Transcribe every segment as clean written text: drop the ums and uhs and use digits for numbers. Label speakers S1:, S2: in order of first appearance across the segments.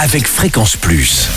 S1: avec Fréquence Plus.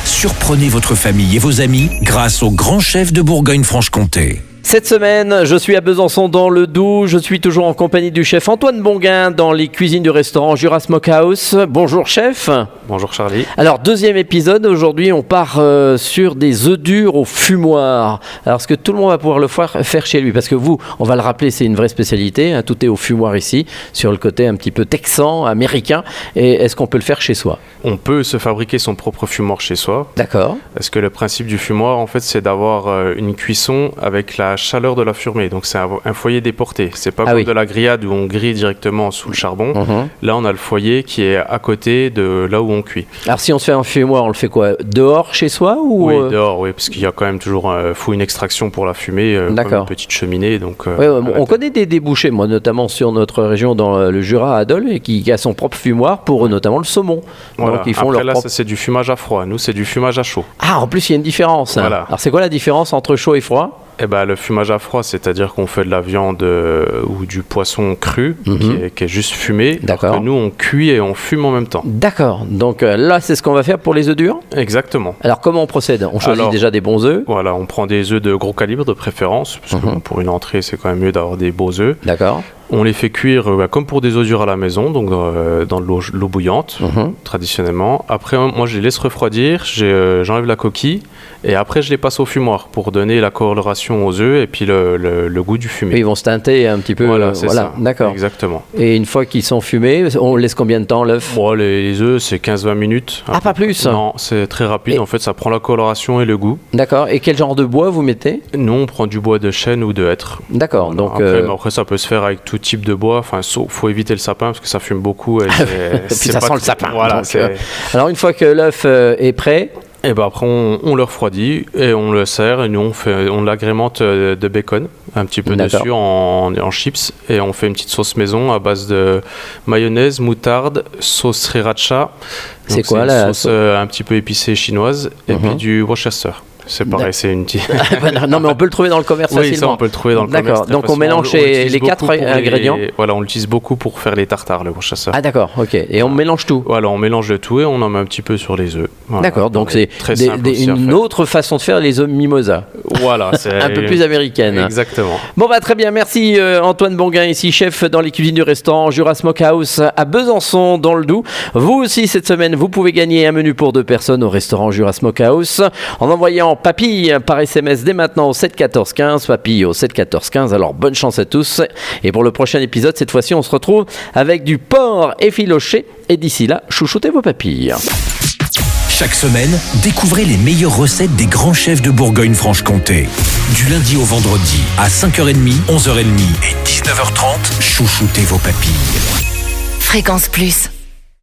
S1: Surprenez votre famille et vos amis grâce au grand chef de Bourgogne-Franche-Comté.
S2: Cette semaine, je suis à Besançon dans le Doubs. Je suis toujours en compagnie du chef Antoine Bonguin dans les cuisines du restaurant Jura Smokehouse. Bonjour chef.
S3: Bonjour Charlie.
S2: Alors deuxième épisode, aujourd'hui on part sur des œufs durs au fumoir. Alors est-ce que tout le monde va pouvoir le faire chez lui? Parce que vous, on va le rappeler, c'est une vraie spécialité, hein, tout est au fumoir ici, sur le côté un petit peu texan, américain. Et est-ce qu'on peut le faire chez soi?
S3: On peut se fabriquer son propre fumoir chez soi.
S2: D'accord.
S3: Parce que le principe du fumoir, en fait, c'est d'avoir une cuisson avec la chaleur de la fumée. Donc c'est un foyer déporté. C'est pas comme de la grillade où on grille directement sous le charbon. Là, on a le foyer qui est à côté de là où on cuit.
S2: Alors si on se fait un fumoir, on le fait quoi? Dehors chez soi ou
S3: Oui, dehors, oui, parce qu'il y a quand même toujours faut une extraction pour la fumée, comme une petite cheminée. Donc,
S2: on connaît des débouchés, moi notamment sur notre région dans le Jura à Dole, qui a son propre fumoir pour notamment le saumon.
S3: Voilà.
S2: Donc ils font
S3: Après,
S2: leur
S3: ça c'est du fumage à froid. Nous, c'est du fumage à chaud.
S2: Ah, en plus il y a une différence.
S3: Voilà.
S2: Alors c'est quoi la différence entre chaud et froid?
S3: Eh ben, le fumage à froid, c'est-à-dire qu'on fait de la viande ou du poisson cru qui est juste fumé.
S2: D'accord.
S3: Nous, on cuit et on fume en même temps.
S2: D'accord. Donc là, c'est ce qu'on va faire pour les œufs durs?
S3: Exactement.
S2: Alors comment on procède? On choisit déjà des bons œufs?
S3: Voilà, on prend des œufs de gros calibre de préférence, parce que pour une entrée, c'est quand même mieux d'avoir des beaux œufs.
S2: D'accord.
S3: On les fait cuire comme pour des œufs durs à la maison, donc dans de l'eau bouillante, traditionnellement. Après, moi, je les laisse refroidir, j'enlève la coquille, et après, je les passe au fumoir pour donner la coloration aux œufs et puis le goût du fumé.
S2: Et ils vont se teinter un petit peu.
S3: Voilà, c'est ça.
S2: D'accord.
S3: Exactement.
S2: Et une fois qu'ils sont fumés, on laisse combien de temps l'œuf?
S3: Bon, les œufs, c'est 15-20 minutes.
S2: Ah, pas plus?
S3: Non, c'est très rapide. En fait, ça prend la coloration et le goût.
S2: D'accord. Et quel genre de bois vous mettez?
S3: Nous, on prend du bois de chêne ou de hêtre.
S2: D'accord. Donc
S3: après, ça peut se faire avec tout type de bois. Enfin, faut éviter le sapin parce que ça fume beaucoup. Et
S2: puis ça sent le sapin.
S3: Voilà.
S2: Donc, alors, une fois que l'œuf est prêt,
S3: et ben après on le refroidit et on le sert et nous on l'agrémente de bacon un petit peu dessus en chips et on fait une petite sauce maison à base de mayonnaise, moutarde, sauce sriracha.
S2: C'est quoi la
S3: sauce un petit peu épicée chinoise et puis du Worcester. C'est pareil, c'est une petite...
S2: Non, mais on peut le trouver dans le commerce facilement.
S3: Oui, ça, on peut le trouver dans le commerce.
S2: D'accord, donc on mélange les 4 ingrédients.
S3: Voilà, on l'utilise beaucoup pour faire les tartares, le Worcester.
S2: Ah d'accord, ok. Et on mélange tout.
S3: Voilà, on mélange le tout et on en met un petit peu sur les œufs. Voilà.
S2: D'accord, donc c'est une autre façon de faire les œufs mimosa.
S3: Voilà, c'est...
S2: un peu plus américaine.
S3: Exactement.
S2: Bon bah très bien, merci Antoine Bonguin, ici chef dans les cuisines du restaurant Jura Smokehouse à Besançon dans le Doubs. Vous aussi cette semaine, vous pouvez gagner un menu pour 2 personnes au restaurant Jura Smokehouse en envoyant papille par SMS dès maintenant au 7 14 15, papille au 7 14 15. Alors bonne chance à tous. Et pour le prochain épisode, cette fois-ci, on se retrouve avec du porc effiloché. Et d'ici là, chouchoutez vos papilles.
S1: Chaque semaine, découvrez les meilleures recettes des grands chefs de Bourgogne-Franche-Comté. Du lundi au vendredi, à 5h30, 11h30 et 19h30, chouchoutez vos papilles.
S4: Fréquence Plus.